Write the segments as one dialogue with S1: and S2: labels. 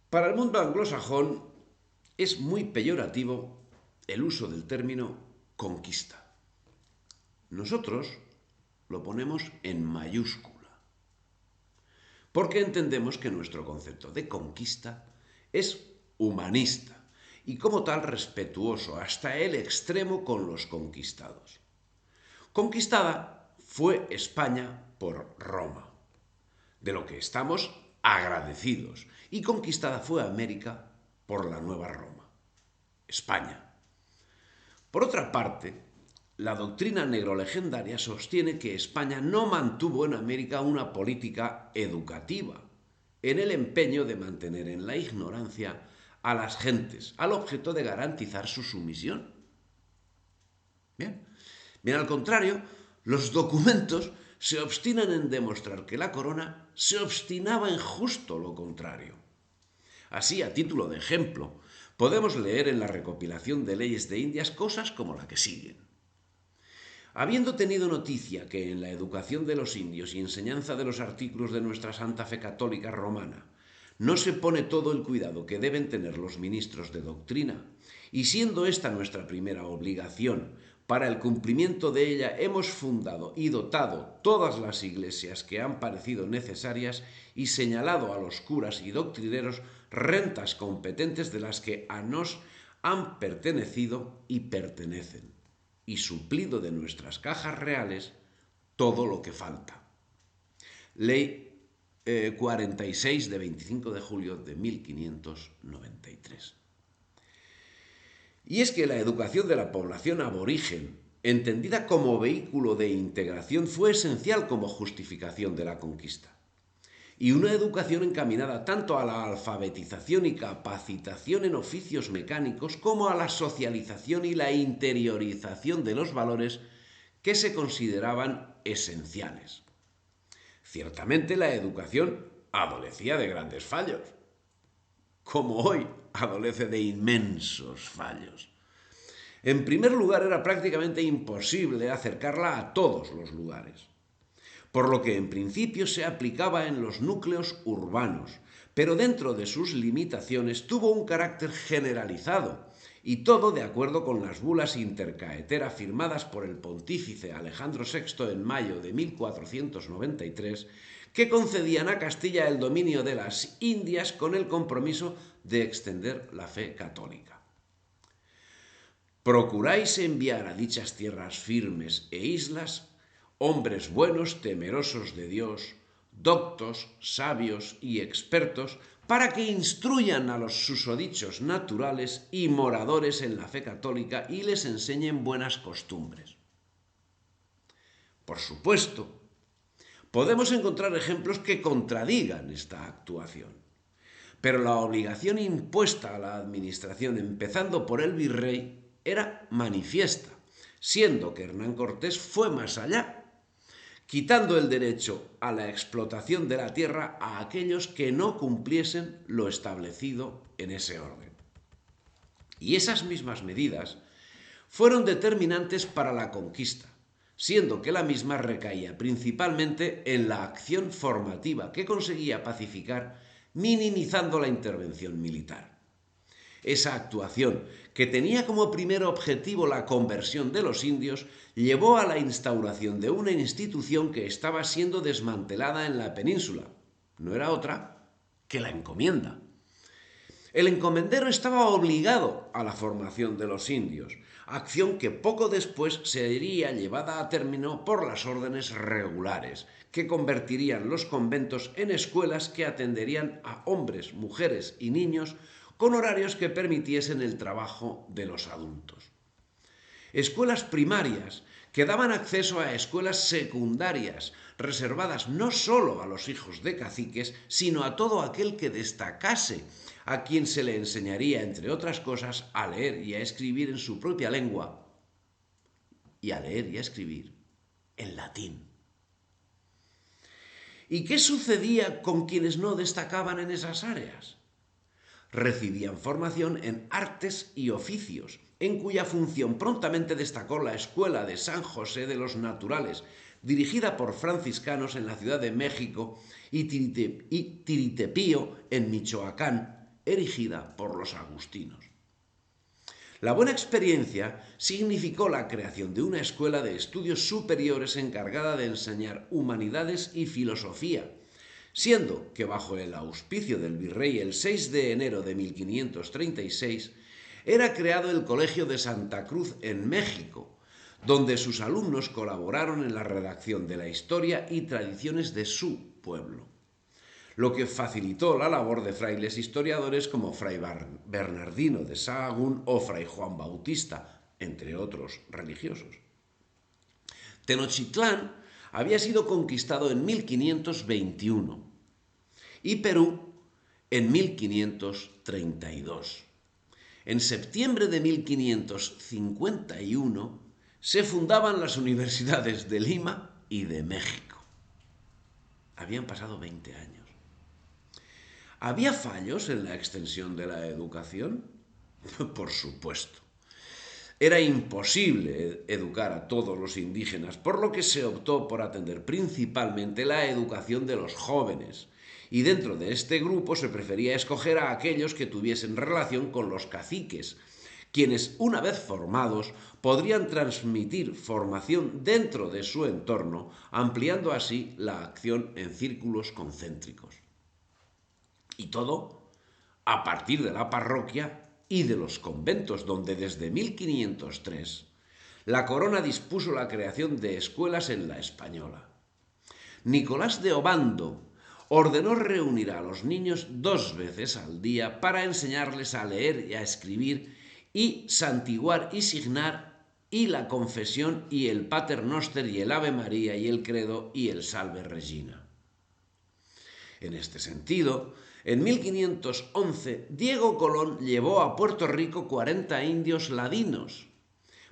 S1: Para el mundo anglosajón es muy peyorativo el uso del término conquista. Nosotros lo ponemos en mayúscula, porque entendemos que nuestro concepto de conquista es humanista y como tal respetuoso hasta el extremo con los conquistados. Conquistada fue España por Roma, de lo que estamos agradecidos, y conquistada fue América por la Nueva Roma, España. Por otra parte, la doctrina negrolegendaria sostiene que España no mantuvo en América una política educativa, en el empeño de mantener en la ignorancia a las gentes, al objeto de garantizar su sumisión. Bien, al contrario, los documentos se obstinan en demostrar que la corona se obstinaba en justo lo contrario. Así, a título de ejemplo, podemos leer en la recopilación de leyes de Indias cosas como la que siguen. Habiendo tenido noticia que en la educación de los indios y enseñanza de los artículos de nuestra Santa Fe Católica Romana no se pone todo el cuidado que deben tener los ministros de doctrina, y siendo esta nuestra primera obligación, para el cumplimiento de ella hemos fundado y dotado todas las iglesias que han parecido necesarias y señalado a los curas y doctrineros rentas competentes de las que a nos han pertenecido y pertenecen, y suplido de nuestras cajas reales todo lo que falta. Ley 46 de 25 de julio de 1593. Y es que la educación de la población aborigen, entendida como vehículo de integración, fue esencial como justificación de la conquista. Y una educación encaminada tanto a la alfabetización y capacitación en oficios mecánicos como a la socialización y la interiorización de los valores que se consideraban esenciales. Ciertamente la educación adolecía de grandes fallos, como hoy adolece de inmensos fallos. En primer lugar, era prácticamente imposible acercarla a todos los lugares, por lo que en principio se aplicaba en los núcleos urbanos, pero dentro de sus limitaciones tuvo un carácter generalizado, y todo de acuerdo con las bulas intercaetera firmadas por el pontífice Alejandro VI en mayo de 1493, que concedían a Castilla el dominio de las Indias con el compromiso de extender la fe católica. Procuráis enviar a dichas tierras firmes e islas hombres buenos, temerosos de Dios, doctos, sabios y expertos, para que instruyan a los susodichos naturales y moradores en la fe católica y les enseñen buenas costumbres. Por supuesto, podemos encontrar ejemplos que contradigan esta actuación, pero la obligación impuesta a la administración, empezando por el virrey, era manifiesta, siendo que Hernán Cortés fue más allá, quitando el derecho a la explotación de la tierra a aquellos que no cumpliesen lo establecido en ese orden. Y esas mismas medidas fueron determinantes para la conquista, siendo que la misma recaía principalmente en la acción formativa que conseguía pacificar, minimizando la intervención militar. Esa actuación, que tenía como primer objetivo la conversión de los indios, llevó a la instauración de una institución que estaba siendo desmantelada en la península. No era otra que la encomienda. El encomendero estaba obligado a la formación de los indios, acción que poco después sería llevada a término por las órdenes regulares, que convertirían los conventos en escuelas que atenderían a hombres, mujeres y niños con horarios que permitiesen el trabajo de los adultos. Escuelas primarias que daban acceso a escuelas secundarias, reservadas no solo a los hijos de caciques, sino a todo aquel que destacase, a quien se le enseñaría, entre otras cosas, a leer y a escribir en su propia lengua, y a leer y a escribir en latín. ¿Y qué sucedía con quienes no destacaban en esas áreas? Recibían formación en artes y oficios, en cuya función prontamente destacó la Escuela de San José de los Naturales, dirigida por franciscanos en la Ciudad de México, y Tiritepío, en Michoacán, erigida por los agustinos. La buena experiencia significó la creación de una escuela de estudios superiores encargada de enseñar humanidades y filosofía, siendo que bajo el auspicio del virrey el 6 de enero de 1536 era creado el Colegio de Santa Cruz en México, donde sus alumnos colaboraron en la redacción de la historia y tradiciones de su pueblo, lo que facilitó la labor de frailes historiadores como Fray Bernardino de Sahagún o Fray Juan Bautista, entre otros religiosos. Tenochtitlán había sido conquistado en 1521 y Perú en 1532. En septiembre de 1551 se fundaban las universidades de Lima y de México. Habían pasado 20 años. ¿Había fallos en la extensión de la educación? Por supuesto. Era imposible educar a todos los indígenas, por lo que se optó por atender principalmente la educación de los jóvenes, y dentro de este grupo se prefería escoger a aquellos que tuviesen relación con los caciques, quienes, una vez formados, podrían transmitir formación dentro de su entorno, ampliando así la acción en círculos concéntricos. Y todo a partir de la parroquia y de los conventos, donde desde 1503 la corona dispuso la creación de escuelas en la Española. Nicolás de Obando ordenó reunir a los niños 2 veces al día para enseñarles a leer y a escribir y santiguar y signar y la confesión y el Pater Noster y el Ave María y el Credo y el Salve Regina. En este sentido, en 1511, Diego Colón llevó a Puerto Rico 40 indios ladinos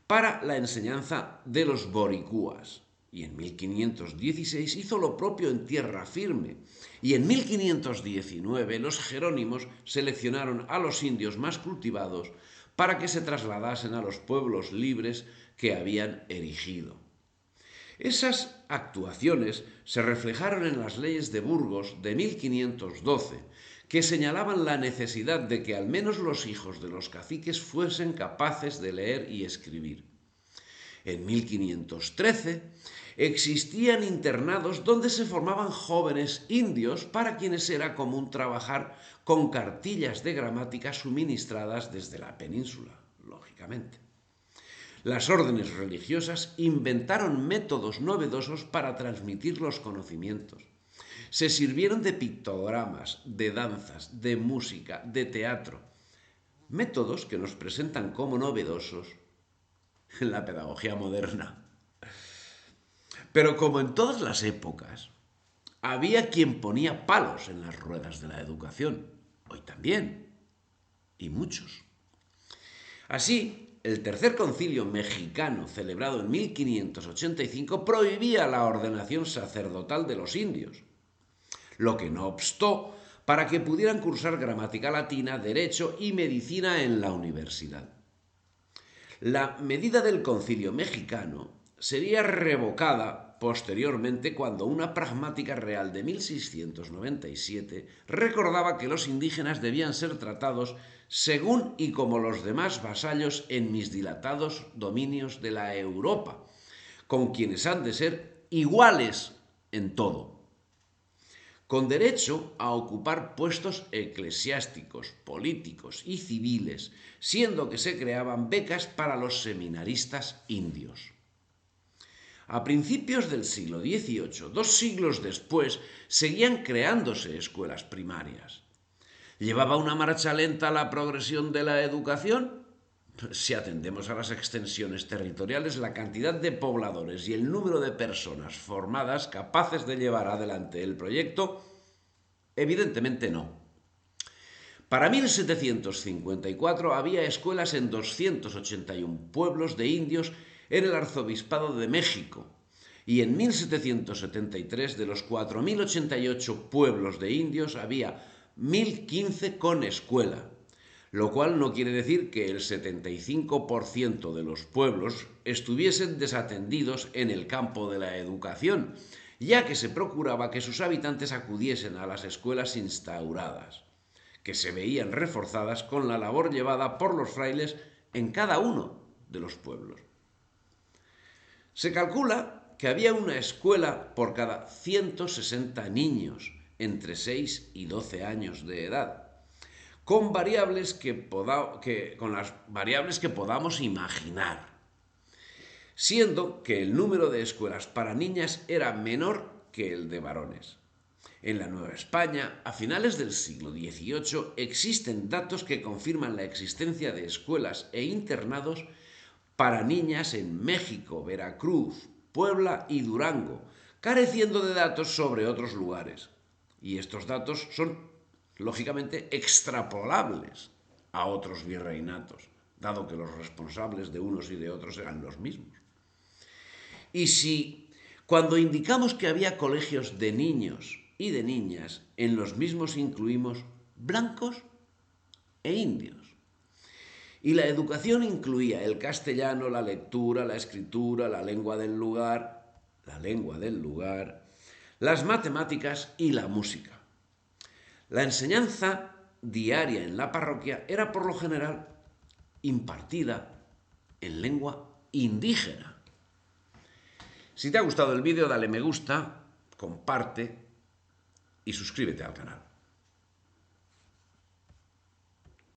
S1: para la enseñanza de los boricúas. Y en 1516 hizo lo propio en Tierra Firme. Y en 1519 los jerónimos seleccionaron a los indios más cultivados para que se trasladasen a los pueblos libres que habían erigido. Esas actuaciones se reflejaron en las leyes de Burgos de 1512, que señalaban la necesidad de que al menos los hijos de los caciques fuesen capaces de leer y escribir. En 1513 existían internados donde se formaban jóvenes indios para quienes era común trabajar con cartillas de gramática suministradas desde la península, lógicamente. Las órdenes religiosas inventaron métodos novedosos para transmitir los conocimientos. Se sirvieron de pictogramas, de danzas, de música, de teatro, métodos que nos presentan como novedosos en la pedagogía moderna. Pero como en todas las épocas, había quien ponía palos en las ruedas de la educación. Hoy también. Y muchos. Así, el Tercer Concilio Mexicano, celebrado en 1585, prohibía la ordenación sacerdotal de los indios, lo que no obstó para que pudieran cursar gramática latina, derecho y medicina en la universidad. La medida del Concilio Mexicano sería revocada posteriormente cuando una pragmática real de 1697 recordaba que los indígenas debían ser tratados según y como los demás vasallos en mis dilatados dominios de la Europa, con quienes han de ser iguales en todo, con derecho a ocupar puestos eclesiásticos, políticos y civiles, siendo que se creaban becas para los seminaristas indios. A principios del siglo XVIII, 2 siglos después, seguían creándose escuelas primarias. ¿Llevaba una marcha lenta la progresión de la educación? Si atendemos a las extensiones territoriales, la cantidad de pobladores y el número de personas formadas capaces de llevar adelante el proyecto, evidentemente no. Para 1754 había escuelas en 281 pueblos de indios en el Arzobispado de México, y en 1773 de los 4.088 pueblos de indios había 1.015 con escuela, lo cual no quiere decir que el 75% de los pueblos estuviesen desatendidos en el campo de la educación, ya que se procuraba que sus habitantes acudiesen a las escuelas instauradas. que se veían reforzadas con la labor llevada por los frailes en cada uno de los pueblos. Se calcula que había una escuela por cada 160 niños entre 6 y 12 años de edad, con las variables que podamos imaginar, siendo que el número de escuelas para niñas era menor que el de varones. En la Nueva España, a finales del siglo XVIII, existen datos que confirman la existencia de escuelas e internados para niñas en México, Veracruz, Puebla y Durango, careciendo de datos sobre otros lugares. Y estos datos son, lógicamente, extrapolables a otros virreinatos, dado que los responsables de unos y de otros eran los mismos. Y si, cuando indicamos que había colegios de niños y de niñas, en los mismos incluimos blancos e indios. Y la educación incluía el castellano, la lectura, la escritura, la lengua del lugar, las matemáticas y la música. La enseñanza diaria en la parroquia era por lo general impartida en lengua indígena. Si te ha gustado el vídeo, dale me gusta, comparte y suscríbete al canal.